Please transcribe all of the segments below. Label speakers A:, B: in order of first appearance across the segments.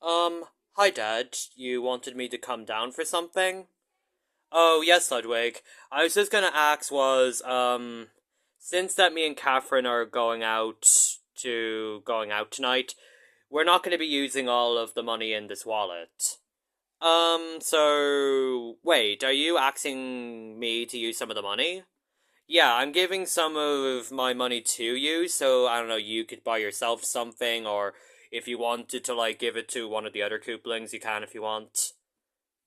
A: Hi Dad, you wanted me to come down for something? Oh, yes, Ludwig. I was just gonna ask since that me and Catherine are going out tonight, we're not gonna be using all of the money in this wallet. Wait, are you asking me to use some of the money? Yeah, I'm giving some of my money to you, so I don't know, you could buy yourself something, or if you wanted to, like, give it to one of the other couplings, you can if you want.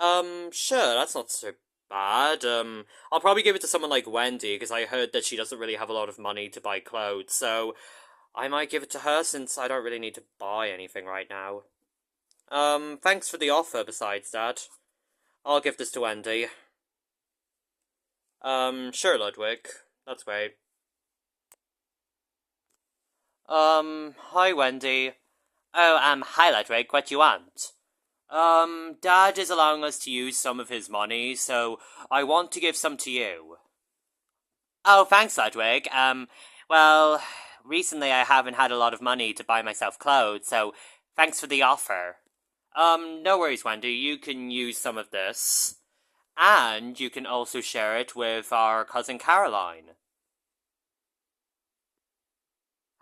A: Sure, that's not so bad. I'll probably give it to someone like Wendy, because I heard that she doesn't really have a lot of money to buy clothes, so I might give it to her since I don't really need to buy anything right now. Thanks for the offer, besides, Dad. I'll give this to Wendy. Sure, Ludwig. That's great. Hi, Wendy. Oh, hi, Ludwig. What you want? Dad is allowing us to use some of his money, so I want to give some to you. Oh, thanks, Ludwig. Well, recently I haven't had a lot of money to buy myself clothes, so thanks for the offer. No worries, Wendy. You can use some of this. And you can also share it with our cousin Caroline.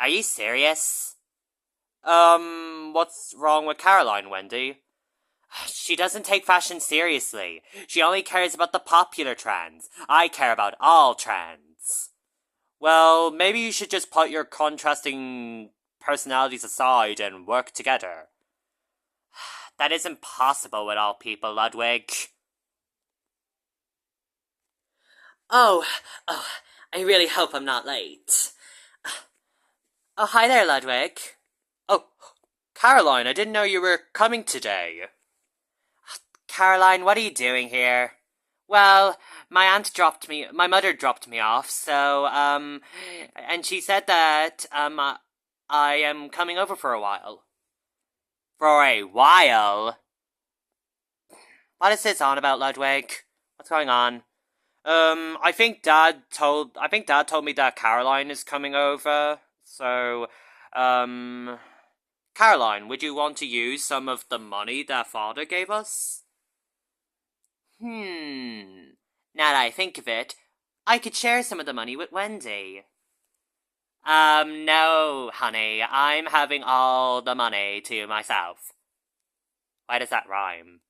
A: Are you serious? What's wrong with Caroline, Wendy? She doesn't take fashion seriously. She only cares about the popular trends. I care about all trends. Well, maybe you should just put your contrasting personalities aside and work together. That is impossible with all people, Ludwig. Oh, oh, I really hope I'm not late. Oh, hi there, Ludwig. Oh, Caroline, I didn't know you were coming today. Caroline, what are you doing here? Well, my mother dropped me off, and she said that, I am coming over for a while. For a while? What is this on about, Ludwig? What's going on? I think Dad told me that Caroline is coming over, um, Caroline, would you want to use some of the money that Father gave us? Now that I think of it, I could share some of the money with Wendy. No, honey, I'm having all the money to myself. Why does that rhyme?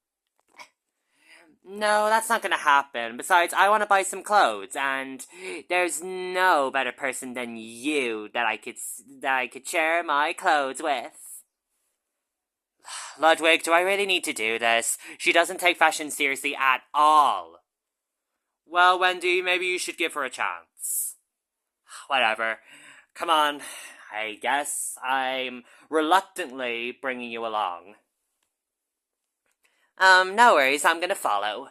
A: No, that's not gonna happen. Besides, I want to buy some clothes, and there's no better person than you that I could share my clothes with. Ludwig, do I really need to do this? She doesn't take fashion seriously at all. Well, Wendy, maybe you should give her a chance. Whatever. Come on. I guess I'm reluctantly bringing you along. No worries, I'm gonna follow.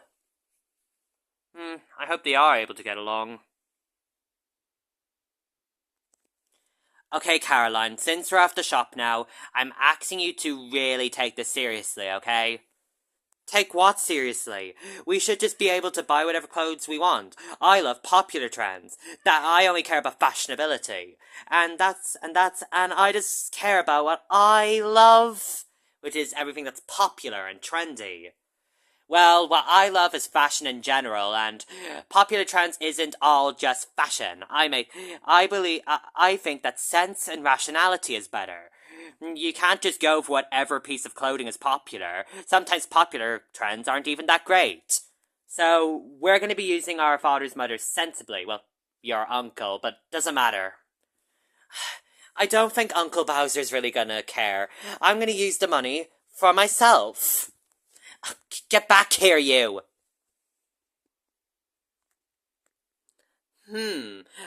A: I hope they are able to get along. Okay, Caroline, since we're off the shop now, I'm asking you to really take this seriously, okay? Take what seriously? We should just be able to buy whatever clothes we want. I love popular trends. That I only care about fashionability. And I just care about what I love, which is everything that's popular and trendy. Well, what I love is fashion in general, and popular trends isn't all just fashion. I think that sense and rationality is better. You can't just go for whatever piece of clothing is popular. Sometimes popular trends aren't even that great. So, we're going to be using our father's mother sensibly. Well, your uncle, but doesn't matter. I don't think Uncle Bowser's really gonna care. I'm gonna use the money for myself. Get back here, you!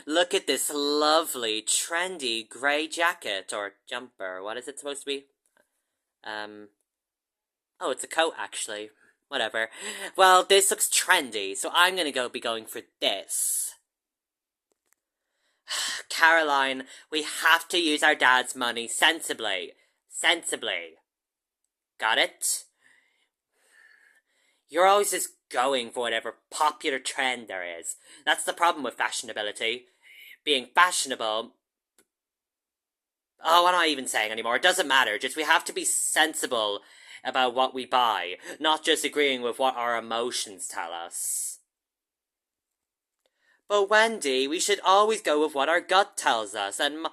A: Look at this lovely, trendy grey jacket, or jumper. What is it supposed to be? Um, oh, it's a coat, actually. Whatever. Well, this looks trendy, so I'm gonna be going for this. Caroline, we have to use our dad's money sensibly. Sensibly. Got it? You're always just going for whatever popular trend there is. That's the problem with fashionability. Being fashionable. Oh, what am I even saying anymore? It doesn't matter. Just we have to be sensible about what we buy, not just agreeing with what our emotions tell us. But Wendy, we should always go with what our gut tells us, and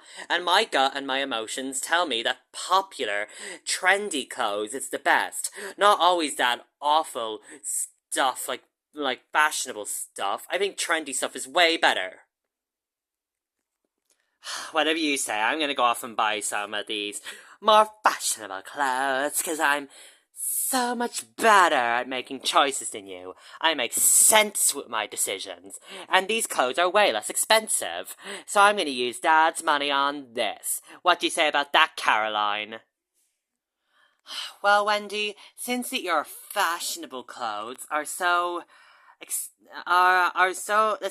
A: my gut and my emotions tell me that popular, trendy clothes is the best. Not always that awful stuff like fashionable stuff. I think trendy stuff is way better. Whatever you say, I'm gonna go off and buy some of these more fashionable clothes, because I'm so much better at making choices than you. I make sense with my decisions, and these clothes are way less expensive. So I'm gonna use Dad's money on this. What do you say about that, Caroline? Well, Wendy, since your fashionable clothes are so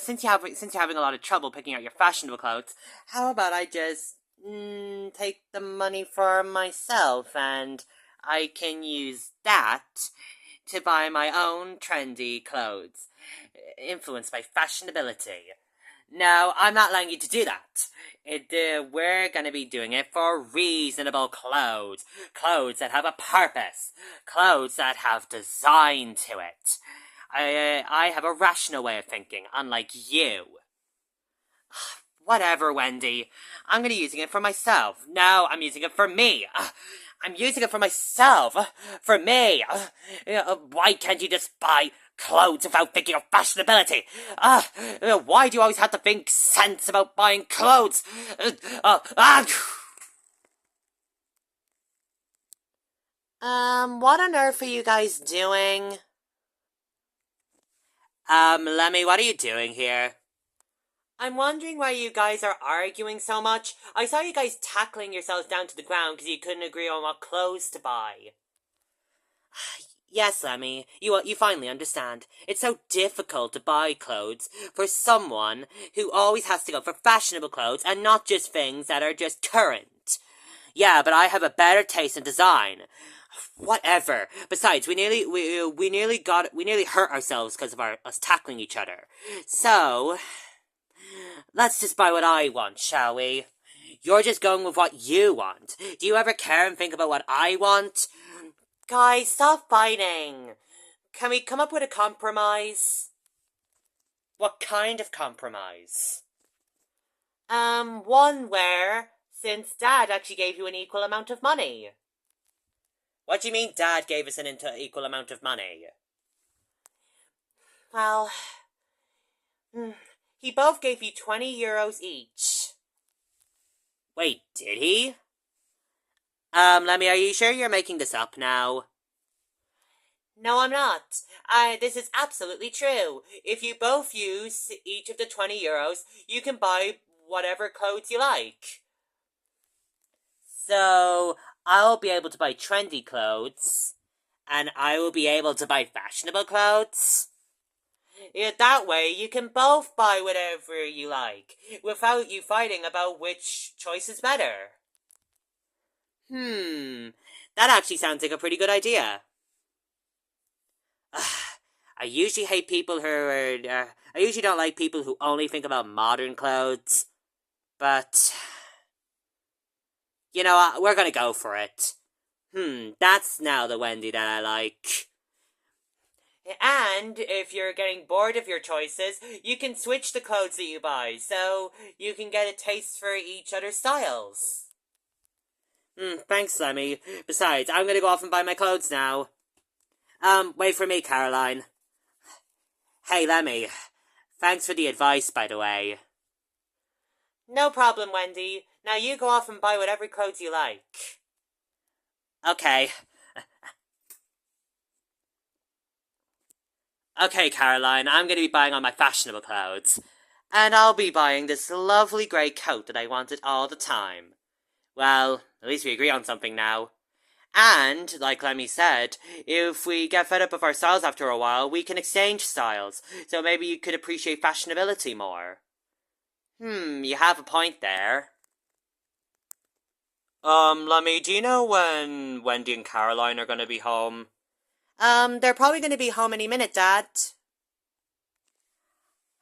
A: since you're having a lot of trouble picking out your fashionable clothes, how about I just take the money for myself, and I can use that to buy my own trendy clothes, influenced by fashionability. No, I'm not allowing you to do that. We're gonna be doing it for reasonable clothes. Clothes that have a purpose. Clothes that have design to it. I have a rational way of thinking, unlike you. Whatever, Wendy. I'm gonna be using it for myself. No, I'm using it for me. I'm using it for myself. For me. Why can't you just buy clothes without thinking of fashionability? Why do you always have to think sense about buying clothes? What on earth are you guys doing? Lemmy, what are you doing here? I'm wondering why you guys are arguing so much. I saw you guys tackling yourselves down to the ground because you couldn't agree on what clothes to buy. Yes, Lemmy, you finally understand. It's so difficult to buy clothes for someone who always has to go for fashionable clothes and not just things that are just current. Yeah, but I have a better taste in design. Whatever. Besides, we nearly hurt ourselves because of us tackling each other. So, let's just buy what I want, shall we? You're just going with what you want. Do you ever care and think about what I want? Guys, stop fighting. Can we come up with a compromise? What kind of compromise? One where, since Dad actually gave you an equal amount of money. What do you mean Dad gave us an equal amount of money? Well, he both gave you 20 euros each. Wait, did he? Lemmy, are you sure you're making this up now? No, I'm not. This is absolutely true. If you both use each of the 20 euros, you can buy whatever clothes you like. So, I'll be able to buy trendy clothes, and I will be able to buy fashionable clothes. Yeah, that way you can both buy whatever you like, without you fighting about which choice is better. That actually sounds like a pretty good idea. I usually hate people I usually don't like people who only think about modern clothes, but you know what, we're gonna go for it. That's now the Wendy that I like. And if you're getting bored of your choices, you can switch the clothes that you buy, so you can get a taste for each other's styles. Thanks, Lemmy. Besides, I'm gonna go off and buy my clothes now. Wait for me, Caroline. Hey, Lemmy. Thanks for the advice, by the way. No problem, Wendy. Now you go off and buy whatever clothes you like. Okay. Okay, Caroline, I'm going to be buying all my fashionable clothes. And I'll be buying this lovely grey coat that I wanted all the time. Well, at least we agree on something now. And, like Lemmy said, if we get fed up of our styles after a while, we can exchange styles. So maybe you could appreciate fashionability more. You have a point there. Lemmy, do you know when Wendy and Caroline are gonna be home? They're probably gonna be home any minute, Dad.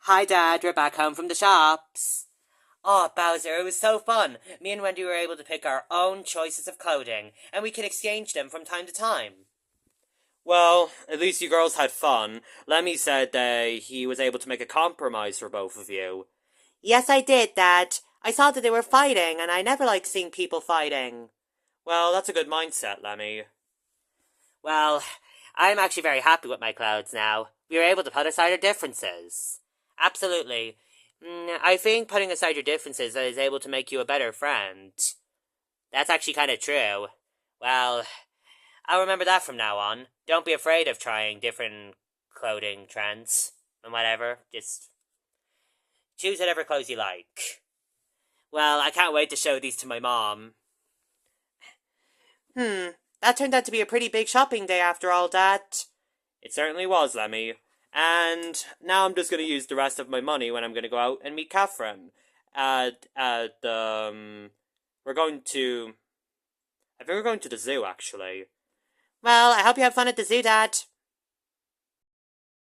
A: Hi, Dad, we're back home from the shops. Oh, Bowser, it was so fun. Me and Wendy were able to pick our own choices of clothing, and we can exchange them from time to time. Well, at least you girls had fun. Lemmy said that he was able to make a compromise for both of you. Yes, I did, Dad. I saw that they were fighting, and I never like seeing people fighting. Well, that's a good mindset, Lemmy. Well, I'm actually very happy with my clothes now. We were able to put aside our differences. Absolutely. I think putting aside your differences is able to make you a better friend. That's actually kind of true. Well, I'll remember that from now on. Don't be afraid of trying different clothing trends and whatever. Just choose whatever clothes you like. Well, I can't wait to show these to my mom. That turned out to be a pretty big shopping day after all, Dad. It certainly was, Lemmy. And now I'm just going to use the rest of my money when I'm going to go out and meet Catherine. We're going to. I think we're going to the zoo, actually. Well, I hope you have fun at the zoo, Dad.